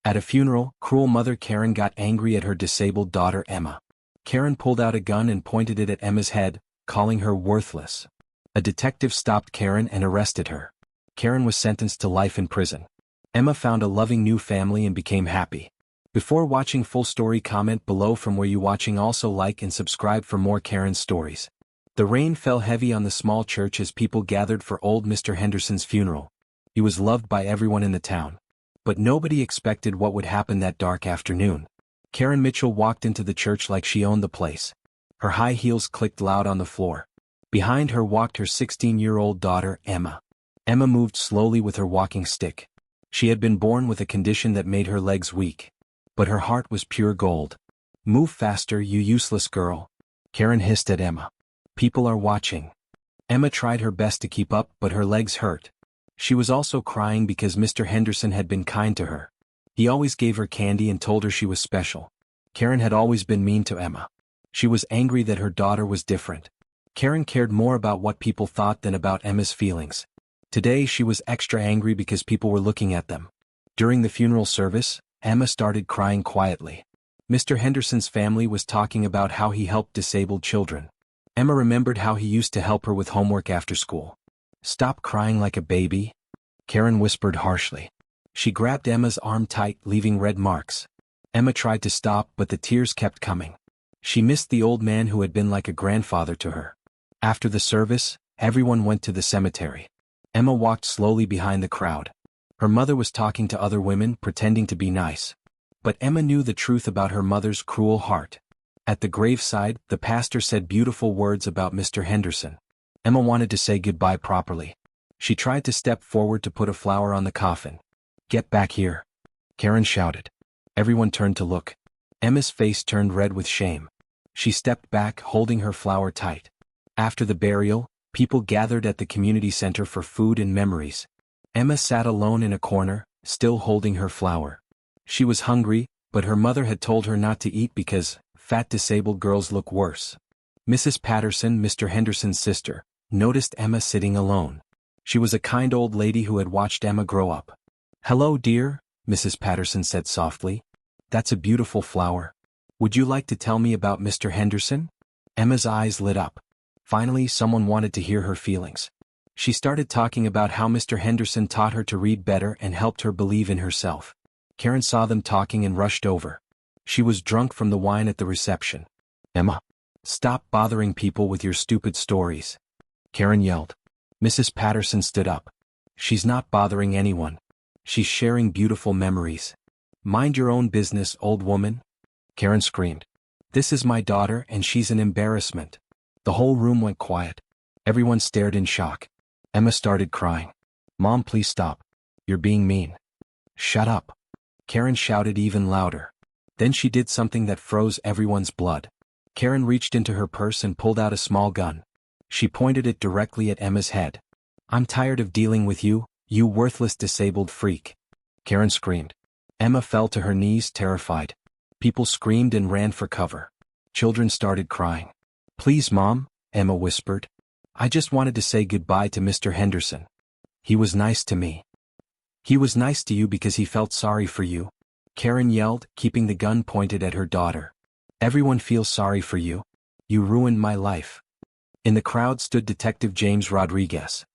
At a funeral, cruel mother Karen got angry at her disabled daughter Emma. Karen pulled out a gun and pointed it at Emma's head, calling her worthless. A detective stopped Karen and arrested her. Karen was sentenced to life in prison. Emma found a loving new family and became happy. Before watching full story, comment below from where you watching. Also like and subscribe for more Karen stories. The rain fell heavy on the small church as people gathered for old Mr. Henderson's funeral. He was loved by everyone in the town. But nobody expected what would happen that dark afternoon. Karen Mitchell walked into the church like she owned the place. Her high heels clicked loud on the floor. Behind her walked her 16-year-old daughter, Emma. Emma moved slowly with her walking stick. She had been born with a condition that made her legs weak. But her heart was pure gold. "Move faster, you useless girl," Karen hissed at Emma. "People are watching." Emma tried her best to keep up, but her legs hurt. She was also crying because Mr. Henderson had been kind to her. He always gave her candy and told her she was special. Karen had always been mean to Emma. She was angry that her daughter was different. Karen cared more about what people thought than about Emma's feelings. Today she was extra angry because people were looking at them. During the funeral service, Emma started crying quietly. Mr. Henderson's family was talking about how he helped disabled children. Emma remembered how he used to help her with homework after school. "Stop crying like a baby," Karen whispered harshly. She grabbed Emma's arm tight, leaving red marks. Emma tried to stop, but the tears kept coming. She missed the old man who had been like a grandfather to her. After the service, everyone went to the cemetery. Emma walked slowly behind the crowd. Her mother was talking to other women, pretending to be nice. But Emma knew the truth about her mother's cruel heart. At the graveside, the pastor said beautiful words about Mr. Henderson. Emma wanted to say goodbye properly. She tried to step forward to put a flower on the coffin. "Get back here," Karen shouted. Everyone turned to look. Emma's face turned red with shame. She stepped back, holding her flower tight. After the burial, people gathered at the community center for food and memories. Emma sat alone in a corner, still holding her flower. She was hungry, but her mother had told her not to eat because fat disabled girls look worse. Mrs. Patterson, Mr. Henderson's sister, noticed Emma sitting alone. She was a kind old lady who had watched Emma grow up. "Hello, dear," Mrs. Patterson said softly. "That's a beautiful flower. Would you like to tell me about Mr. Henderson?" Emma's eyes lit up. Finally, someone wanted to hear her feelings. She started talking about how Mr. Henderson taught her to read better and helped her believe in herself. Karen saw them talking and rushed over. She was drunk from the wine at the reception. "Emma, stop bothering people with your stupid stories," Karen yelled. Mrs. Patterson stood up. "She's not bothering anyone. She's sharing beautiful memories." "Mind your own business, old woman," Karen screamed. "This is my daughter and she's an embarrassment." The whole room went quiet. Everyone stared in shock. Emma started crying. "Mom, please stop. You're being mean." "Shut up," Karen shouted even louder. Then she did something that froze everyone's blood. Karen reached into her purse and pulled out a small gun. She pointed it directly at Emma's head. "I'm tired of dealing with you, you worthless disabled freak," Karen screamed. Emma fell to her knees, terrified. People screamed and ran for cover. Children started crying. "Please, Mom," Emma whispered. "I just wanted to say goodbye to Mr. Henderson. He was nice to me." "He was nice to you because he felt sorry for you," Karen yelled, keeping the gun pointed at her daughter. "Everyone feels sorry for you. You ruined my life." In the crowd stood Detective James Rodriguez.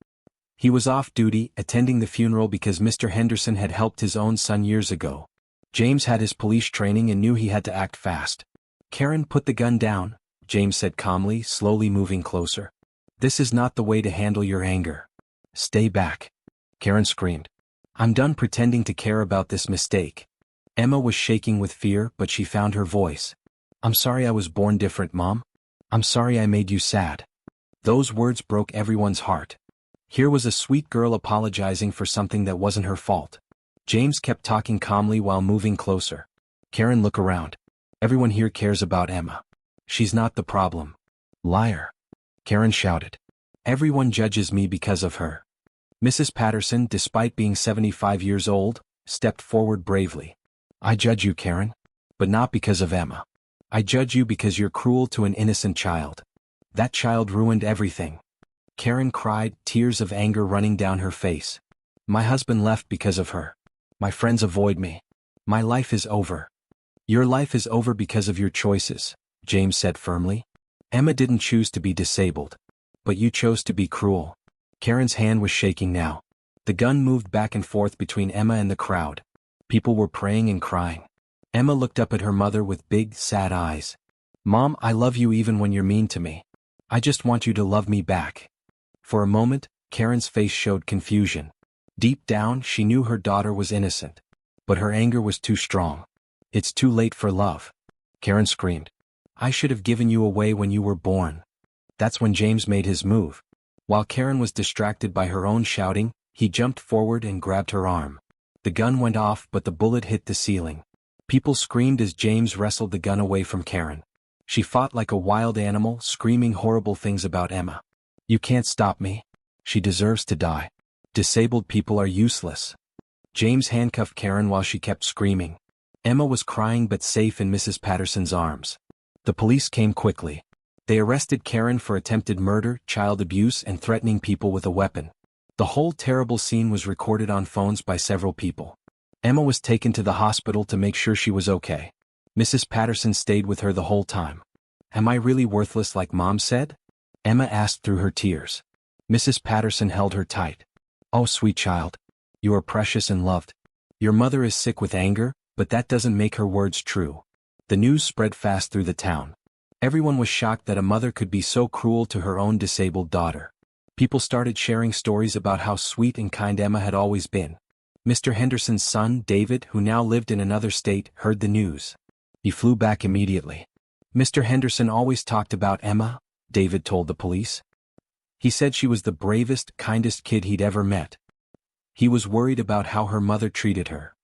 He was off duty, attending the funeral because Mr. Henderson had helped his own son years ago. James had his police training and knew he had to act fast. "Karen, put the gun down," James said calmly, slowly moving closer. "This is not the way to handle your anger." "Stay back," Karen screamed. "I'm done pretending to care about this mistake." Emma was shaking with fear, but she found her voice. "I'm sorry I was born different, Mom. I'm sorry I made you sad." Those words broke everyone's heart. Here was a sweet girl apologizing for something that wasn't her fault. James kept talking calmly while moving closer. "Karen, look around. Everyone here cares about Emma. She's not the problem." "Liar," Karen shouted. "Everyone judges me because of her." Mrs. Patterson, despite being 75 years old, stepped forward bravely. "I judge you, Karen. But not because of Emma. I judge you because you're cruel to an innocent child. That child ruined everything." Karen cried, tears of anger running down her face. "My husband left because of her. My friends avoid me. My life is over. Your life is over because of your choices, James said firmly. Emma didn't choose to be disabled. But you chose to be cruel. Karen's hand was shaking now. The gun moved back and forth between Emma and the crowd. People were praying and crying. Emma looked up at her mother with big, sad eyes. Mom, I love you even when you're mean to me. I just want you to love me back. For a moment, Karen's face showed confusion. Deep down, she knew her daughter was innocent. But her anger was too strong. It's too late for love. Karen screamed. I should have given you away when you were born. That's when James made his move. While Karen was distracted by her own shouting, he jumped forward and grabbed her arm. The gun went off, but the bullet hit the ceiling. People screamed as James wrestled the gun away from Karen. She fought like a wild animal, screaming horrible things about Emma. You can't stop me. She deserves to die. Disabled people are useless. James handcuffed Karen while she kept screaming. Emma was crying but safe in Mrs. Patterson's arms. The police came quickly. They arrested Karen for attempted murder, child abuse, and threatening people with a weapon. The whole terrible scene was recorded on phones by several people. Emma was taken to the hospital to make sure she was okay. Mrs. Patterson stayed with her the whole time. Am I really worthless like Mom said? Emma asked through her tears. Mrs. Patterson held her tight. Oh, sweet child. You are precious and loved. Your mother is sick with anger, but that doesn't make her words true. The news spread fast through the town. Everyone was shocked that a mother could be so cruel to her own disabled daughter. People started sharing stories about how sweet and kind Emma had always been. Mr. Henderson's son, David, who now lived in another state, heard the news. He flew back immediately. Mr. Henderson always talked about Emma, David told the police. He said she was the bravest, kindest kid he'd ever met. He was worried about how her mother treated her.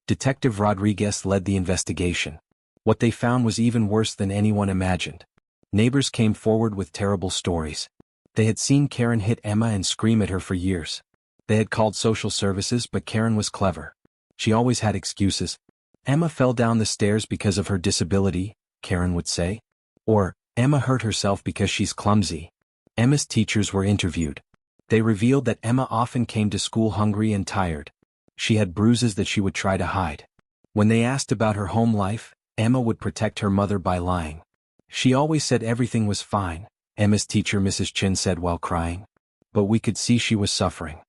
Detective Rodriguez led the investigation. What they found was even worse than anyone imagined. Neighbors came forward with terrible stories. They had seen Karen hit Emma and scream at her for years. They had called social services, but Karen was clever. She always had excuses. Emma fell down the stairs because of her disability, Karen would say. Or, Emma hurt herself because she's clumsy. Emma's teachers were interviewed. They revealed that Emma often came to school hungry and tired. She had bruises that she would try to hide. When they asked about her home life, Emma would protect her mother by lying. She always said everything was fine, Emma's teacher Mrs. Chin said while crying. But we could see she was suffering.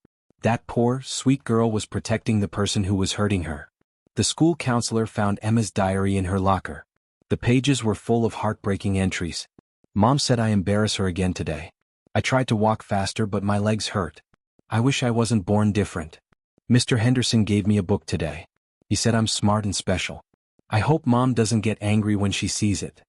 That poor, sweet girl was protecting the person who was hurting her. The school counselor found Emma's diary in her locker. The pages were full of heartbreaking entries. Mom said I embarrass her again today. I tried to walk faster but my legs hurt. I wish I wasn't born different. Mr. Henderson gave me a book today. He said I'm smart and special. I hope Mom doesn't get angry when she sees it.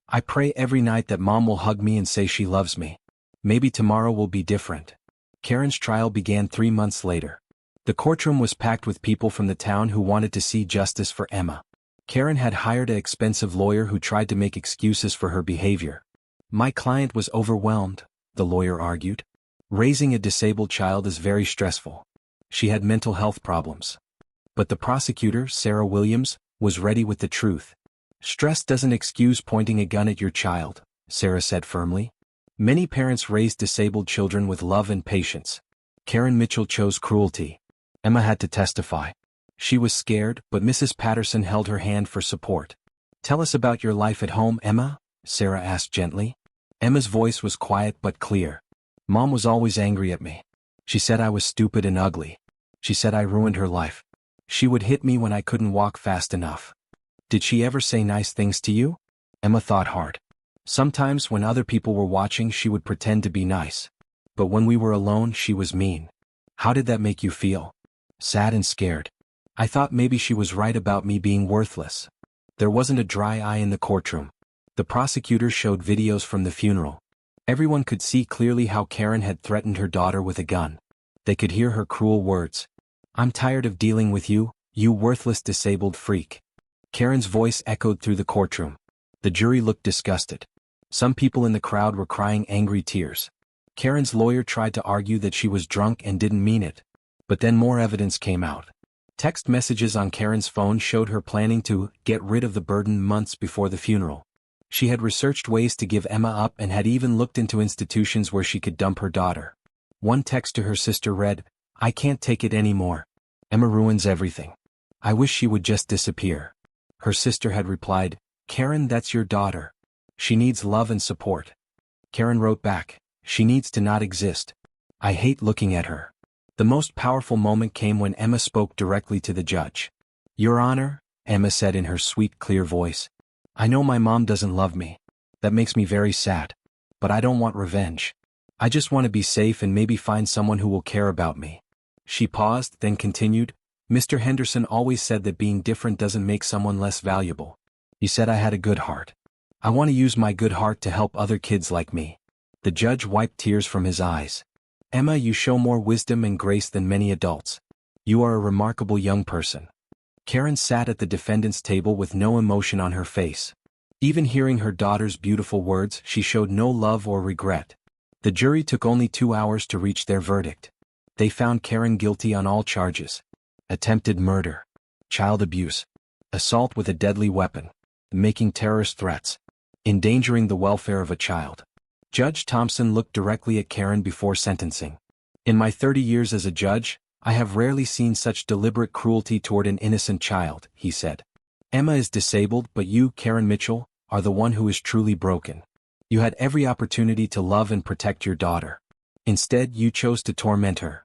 I pray every night that Mom will hug me and say she loves me. Maybe tomorrow will be different. Karen's trial began 3 months later. The courtroom was packed with people from the town who wanted to see justice for Emma. Karen had hired an expensive lawyer who tried to make excuses for her behavior. My client was overwhelmed, the lawyer argued. Raising a disabled child is very stressful. She had mental health problems. But the prosecutor, Sarah Williams, was ready with the truth. Stress doesn't excuse pointing a gun at your child, Sarah said firmly. Many parents raise disabled children with love and patience. Karen Mitchell chose cruelty. Emma had to testify. She was scared, but Mrs. Patterson held her hand for support. Tell us about your life at home, Emma, Sarah asked gently. Emma's voice was quiet but clear. Mom was always angry at me. She said I was stupid and ugly. She said I ruined her life. She would hit me when I couldn't walk fast enough. Did she ever say nice things to you? Emma thought hard. Sometimes when other people were watching she would pretend to be nice. But when we were alone she was mean. How did that make you feel? Sad and scared. I thought maybe she was right about me being worthless. There wasn't a dry eye in the courtroom. The prosecutor showed videos from the funeral. Everyone could see clearly how Karen had threatened her daughter with a gun. They could hear her cruel words. I'm tired of dealing with you, you worthless disabled freak. Karen's voice echoed through the courtroom. The jury looked disgusted. Some people in the crowd were crying angry tears. Karen's lawyer tried to argue that she was drunk and didn't mean it. But then more evidence came out. Text messages on Karen's phone showed her planning to get rid of the burden months before the funeral. She had researched ways to give Emma up and had even looked into institutions where she could dump her daughter. One text to her sister read, I can't take it anymore. Emma ruins everything. I wish she would just disappear. Her sister had replied, Karen, that's your daughter. She needs love and support. Karen wrote back, she needs to not exist. I hate looking at her. The most powerful moment came when Emma spoke directly to the judge. Your Honor, Emma said in her sweet, clear voice, I know my mom doesn't love me. That makes me very sad. But I don't want revenge. I just want to be safe and maybe find someone who will care about me. She paused, then continued, Mr. Henderson always said that being different doesn't make someone less valuable. He said I had a good heart. I want to use my good heart to help other kids like me. The judge wiped tears from his eyes. Emma, you show more wisdom and grace than many adults. You are a remarkable young person. Karen sat at the defendant's table with no emotion on her face. Even hearing her daughter's beautiful words, she showed no love or regret. The jury took only 2 hours to reach their verdict. They found Karen guilty on all charges: attempted murder, child abuse, assault with a deadly weapon, making terrorist threats, endangering the welfare of a child. Judge Thompson looked directly at Karen before sentencing. In my 30 years as a judge, I have rarely seen such deliberate cruelty toward an innocent child, he said. Emma is disabled, but you, Karen Mitchell, are the one who is truly broken. You had every opportunity to love and protect your daughter. Instead, you chose to torment her.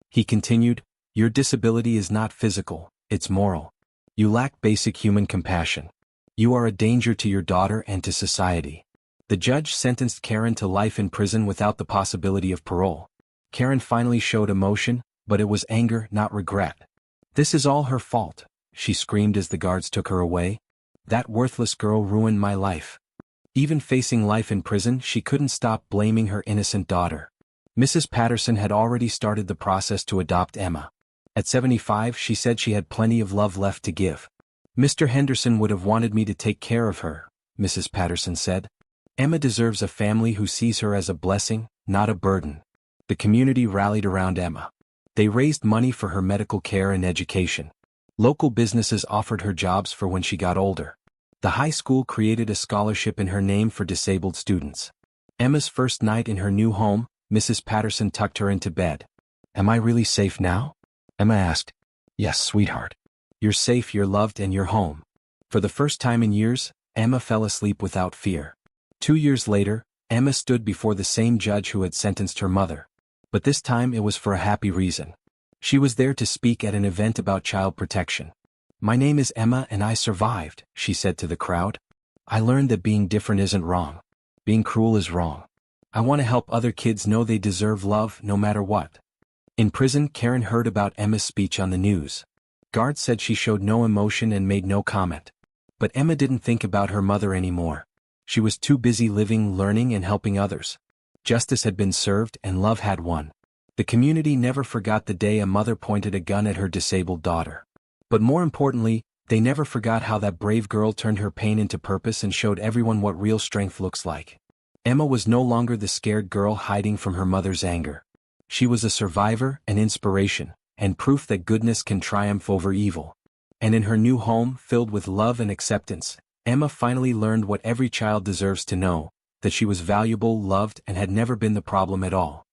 He continued, your disability is not physical, it's moral. You lack basic human compassion. You are a danger to your daughter and to society. The judge sentenced Karen to life in prison without the possibility of parole. Karen finally showed emotion, but it was anger, not regret. This is all her fault, she screamed as the guards took her away. That worthless girl ruined my life. Even facing life in prison, she couldn't stop blaming her innocent daughter. Mrs. Patterson had already started the process to adopt Emma. At 75, she said she had plenty of love left to give. Mr. Henderson would have wanted me to take care of her, Mrs. Patterson said. Emma deserves a family who sees her as a blessing, not a burden. The community rallied around Emma. They raised money for her medical care and education. Local businesses offered her jobs for when she got older. The high school created a scholarship in her name for disabled students. Emma's first night in her new home, Mrs. Patterson tucked her into bed. Am I really safe now? Emma asked. Yes, sweetheart. You're safe, you're loved, and you're home. For the first time in years, Emma fell asleep without fear. 2 years later, Emma stood before the same judge who had sentenced her mother. But this time it was for a happy reason. She was there to speak at an event about child protection. My name is Emma and I survived, she said to the crowd. I learned that being different isn't wrong. Being cruel is wrong. I want to help other kids know they deserve love no matter what. In prison, Karen heard about Emma's speech on the news. Guards said she showed no emotion and made no comment. But Emma didn't think about her mother anymore. She was too busy living, learning, and helping others. Justice had been served and love had won. The community never forgot the day a mother pointed a gun at her disabled daughter. But more importantly, they never forgot how that brave girl turned her pain into purpose and showed everyone what real strength looks like. Emma was no longer the scared girl hiding from her mother's anger. She was a survivor, an inspiration, and proof that goodness can triumph over evil. And in her new home, filled with love and acceptance, Emma finally learned what every child deserves to know, that she was valuable, loved, and had never been the problem at all.